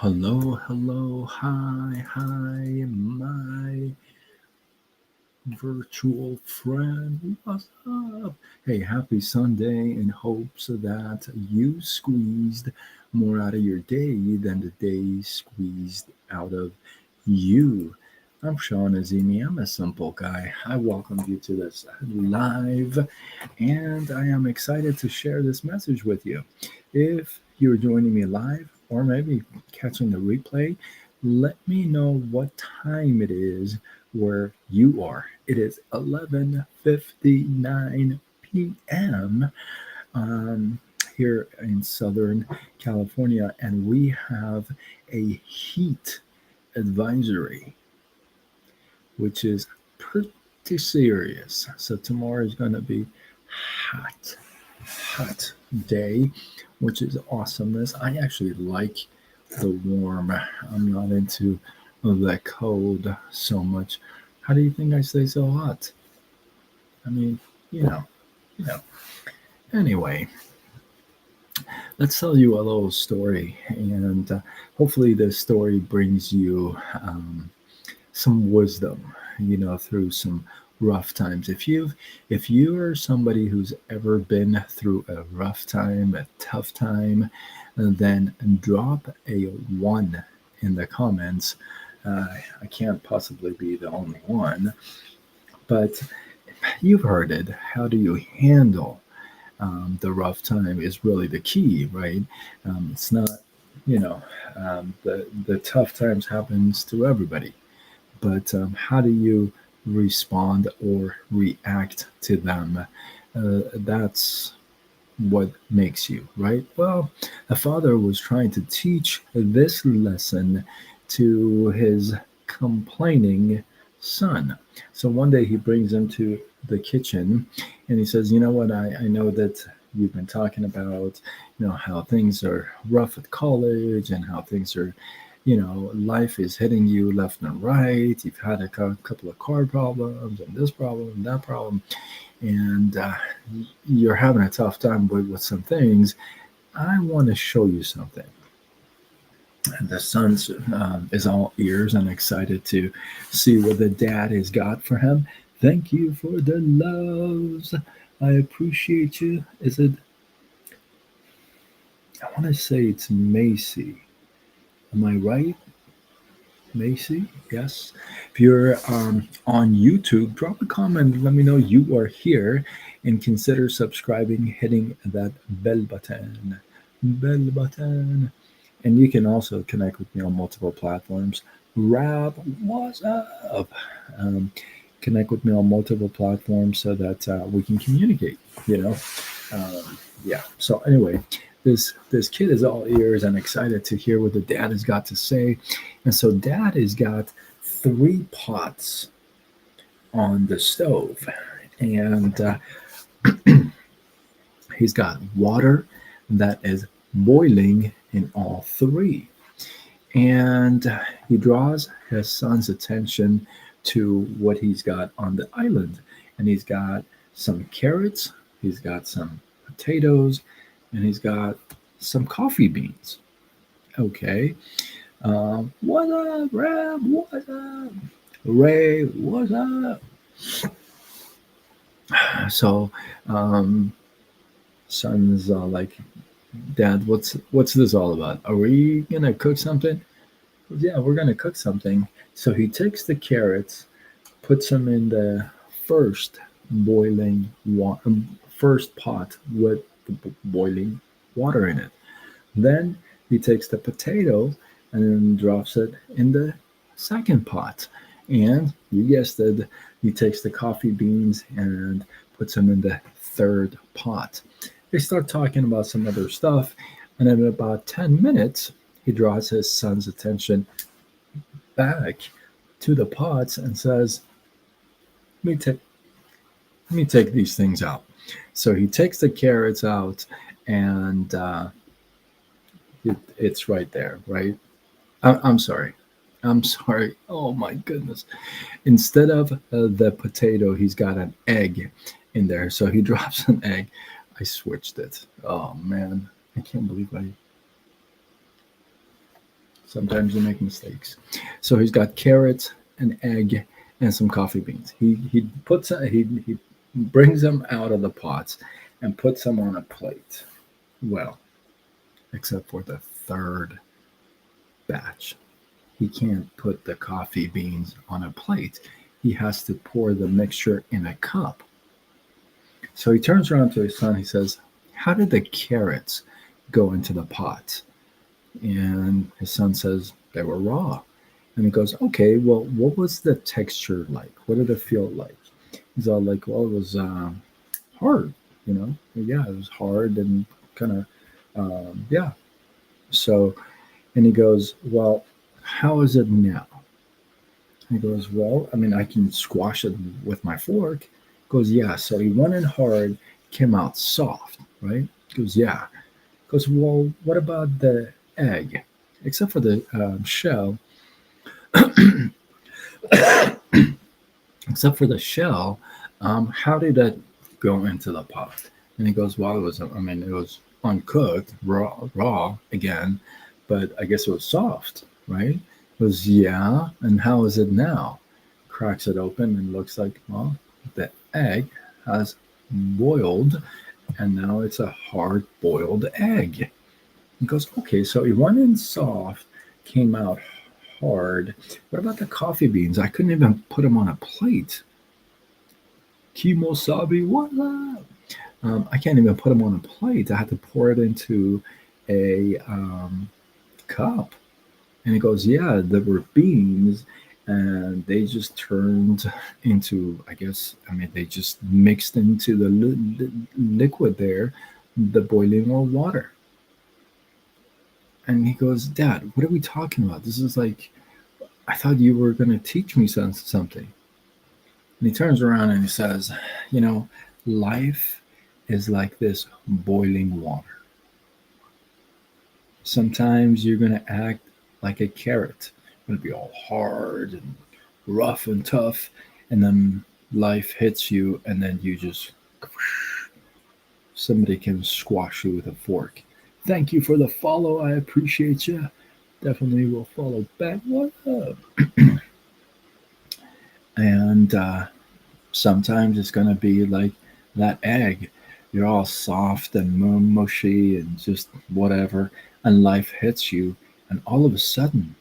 Hello, hello, hi, my virtual friend. What's up? Hey, happy Sunday in hopes that you squeezed more out of your day than the day squeezed out of you. I'm Sean Azimi. I'm a simple guy. I welcome you to this live, and I am excited to share this message with you. If you're joining me live or maybe catching the replay, let me know what time it is where you are. It is 11:59 p.m. Um, here in Southern California, and we have a heat advisory, which is pretty serious. So tomorrow is going to be hot, hot day, which is awesomeness. I actually like the warm. I'm not into the cold so much. How do you think I stay so hot? I mean, you know, you know. Anyway, let's tell you a little story, and hopefully, this story brings you some wisdom. Through some rough times. If you are somebody who's ever been through a rough time, a tough time, then drop a one in the comments. I can't possibly be the only one, but you've heard it. How do you handle the rough time is really the key, right? It's not, you know, the tough times happens to everybody, but how do you respond or react to them? That's what makes you, right? Well, a father was trying to teach this lesson to his complaining son. So one day he brings him to the kitchen and he says, "You know what? I know that you've been talking about, how things are rough at college and how things are, life is hitting you left and right. You've had a couple of car problems and this problem and that problem, and you're having a tough time with some things. I want to show you something." And the son is all ears and excited to see what the dad has got for him. Thank you for the loves. I appreciate you. Is it? I want to say it's Macy. Am I right? Macy, yes. If you're on YouTube, drop a comment. Let me know you are here and consider subscribing, hitting that bell button. Bell button. And you can also connect with me on multiple platforms. Rab, what's up? Um, Connect with me on multiple platforms so that we can communicate, you know? Yeah. So, anyway, this kid is all ears and excited to hear what the dad has got to say. And so, dad has got three pots on the stove. And he's got water that is boiling in all three. And he draws his son's attention to what he's got on the island. And he's got some carrots, he's got some potatoes, and he's got some coffee beans. Okay. What's up, Rab? What's up? Ray, what's up? So, um, son's like, "Dad, what's this all about? Are we gonna cook something?" "Yeah, we're gonna cook something." So he takes the carrots, puts them in the first boiling water, first pot with the boiling water in it. Then he takes the potato and then drops it in the second pot. And you guessed it, he takes the coffee beans and puts them in the third pot. They start talking about some other stuff, and in about 10 minutes, he draws his son's attention back to the pots and says, let me, take, let me take these things out. So he takes the carrots out, and it's right there, right? I'm sorry. I'm sorry. Oh my goodness. Instead of the potato, he's got an egg in there. So he drops an egg. I switched it. Oh man. I can't believe I Sometimes you make mistakes. So he's got carrots, an egg, and some coffee beans. He brings them out of the pots and puts them on a plate. Well, except for the third batch. He can't put the coffee beans on a plate. He has to pour the mixture in a cup. So he turns around to his son. He says, "How did the carrots go into the pot?" And his son says, "They were raw." And he goes, "Okay, well, what was the texture like? What did it feel like?" He's all like, "Well, it was hard, you know? Yeah, it was hard and kind of, yeah." So, and he goes, "Well, how is it now?" He goes, "Well, I mean, I can squash it with my fork." He goes, "Yeah." So he went in hard, came out soft, right? He goes, "Yeah." He goes, "Well, what about the egg? Except for the shell, except for the shell, how did that go into the pot?" And he goes, "Well, it was, I mean, it was uncooked, raw again, but I guess it was soft, right?" He goes, "Yeah. And how is it now?" Cracks it open and looks like, well, the egg has boiled, and now it's a hard boiled egg. He goes, "Okay, so it went in soft, came out hard. What about the coffee beans? I couldn't even put them on a plate." Kimosabi, what up? I can't even put them on a plate. I had to pour it into a cup. And he goes, "Yeah, there were beans, and they just turned into, I guess, I mean, they just mixed into the liquid there, the boiling water." And he goes, "Dad, what are we talking about? This is like, I thought you were going to teach me something." And he turns around and he says, "You know, life is like this boiling water. Sometimes you're going to act like a carrot, going to be all hard and rough and tough, and then life hits you, and then you just, somebody can squash you with a fork." Thank you for the follow. I appreciate you. Definitely will follow back. What up? And sometimes it's going to be like that egg. You're all soft and mushy and just whatever, and life hits you, and all of a sudden,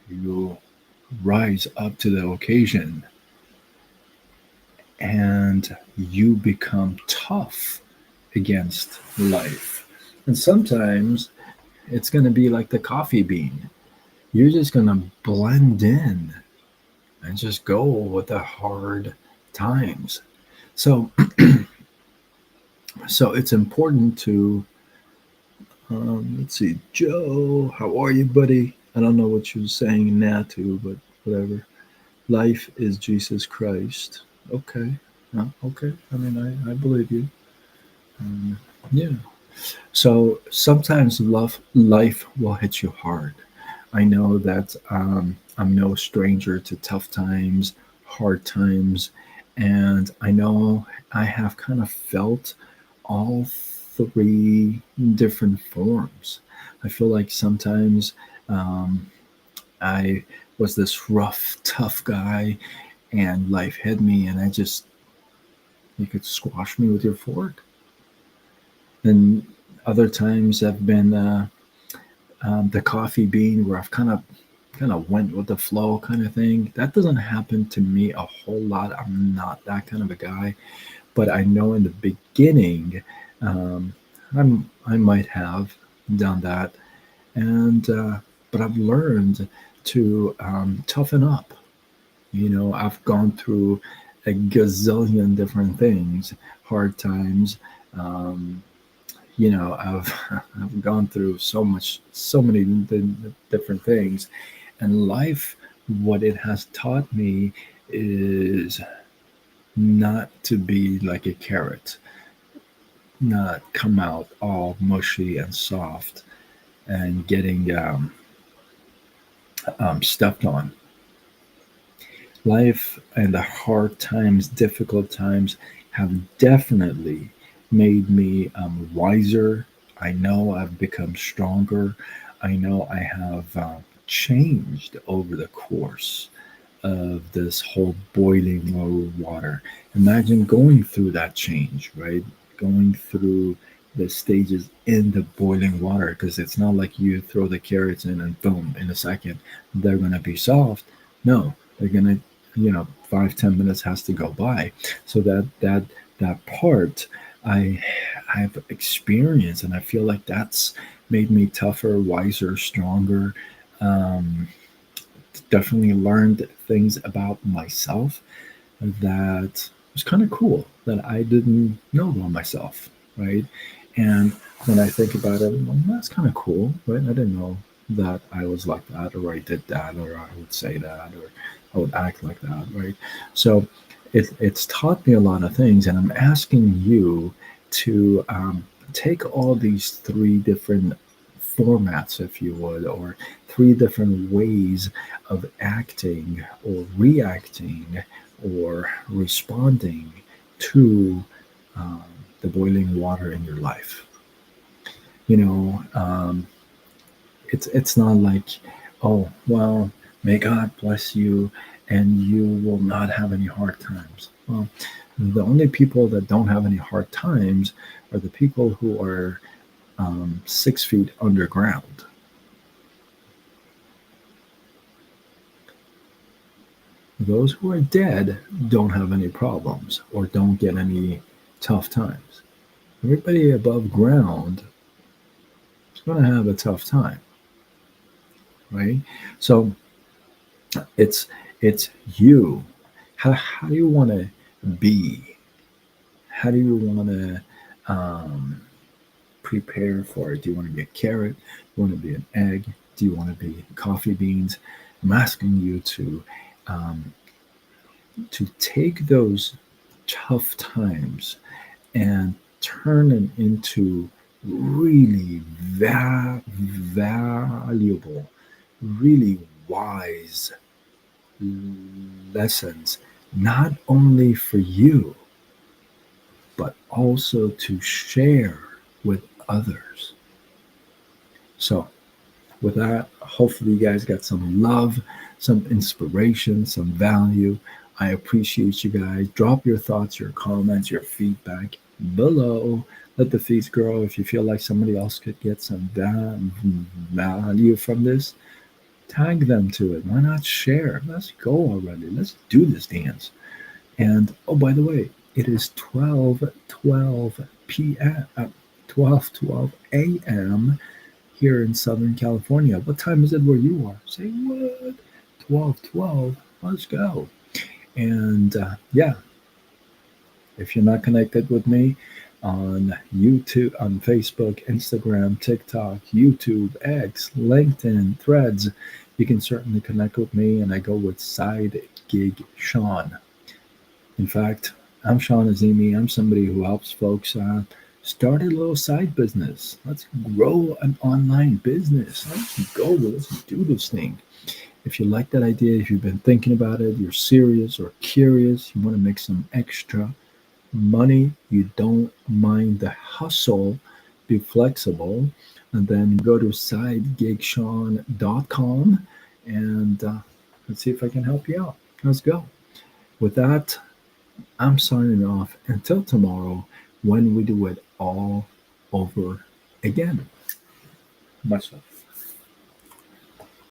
you rise up to the occasion and you become tough against life. And sometimes it's going to be like the coffee bean. You're just going to blend in and just go with the hard times. So, so it's important to, let's see, Joe, how are you, buddy? I don't know what you're saying now to, but whatever. Life is Jesus Christ. Okay. Okay. I mean, I believe you. Um, yeah. So sometimes life will hit you hard. I know that I'm no stranger to tough times, hard times, and I know I have kind of felt all three different forms. I feel like sometimes um, I was this rough, tough guy, and life hit me, and you could squash me with your fork. And other times have been the coffee bean, where I've kind of went with the flow kind of thing. That doesn't happen to me a whole lot. I'm not that kind of a guy, but I know in the beginning, um, I might have done that, and but I've learned to toughen up. You know, I've gone through a gazillion different things, hard times. Um, you know, I've gone through so many different things, and life, what it has taught me is not to be like a carrot, not come out all mushy and soft and getting stepped on. Life and the hard times, difficult times have definitely made me wiser. I know I've become stronger. I know I have changed over the course of this whole boiling water. Imagine going through that change, right? Going through the stages in the boiling water, because it's not like you throw the carrots in and boom, in a second, they're going to be soft. No, they're going to, 5-10 minutes has to go by. So that part I I've experienced, and I feel like that's made me tougher, wiser, stronger. Um, Definitely learned things about myself that was kind of cool that I didn't know about myself, right? And when I think about it, well, that's kind of cool, right? I didn't know that I was like that, or I did that, or I would say that, or I would act like that, right? So it's taught me a lot of things, and I'm asking you to take all these three different formats, if you would, or three different ways of acting or reacting or responding to um, the boiling water in your life. You know, it's not like, oh well, may God bless you, and you will not have any hard times. Well, the only people that don't have any hard times are the people who are 6 feet underground. Those who are dead don't have any problems or don't get any tough times. Everybody above ground is going to have a tough time, right? So it's it's you. How do you want to be? How do you want to um, prepare for it? Do you want to be a carrot? Do you want to be an egg? Do you want to be coffee beans? I'm asking you um, to take those tough times and turn them into really valuable, really wise lessons, not only for you, but also to share with others. So, with that, hopefully, you guys got some love, some inspiration, some value. I appreciate you guys. Drop your thoughts, your comments, your feedback below. Let the feeds grow. If you feel like somebody else could get some value from this, tag them to it. Why not share? Let's go already. Let's do this dance. And oh, by the way, it is 12:12 p.m. 12:12 a.m. here in Southern California. What time is it where you are? Say what? 12:12. Let's go. And yeah, if you're not connected with me on YouTube, on Facebook, Instagram, TikTok, YouTube, X, LinkedIn, Threads, you can certainly connect with me. And I go with Side Gig Sean. In fact, I'm Sean Azimi. I'm somebody who helps folks start a little side business. Let's grow an online business. Let's go. Let's do this thing. If you like that idea, if you've been thinking about it, you're serious or curious, you want to make some extra money, you don't mind the hustle, be flexible, and then go to sidegigshawn.com and let's see if I can help you out. Let's go. With that, I'm signing off until tomorrow when we do it all over again. Much love.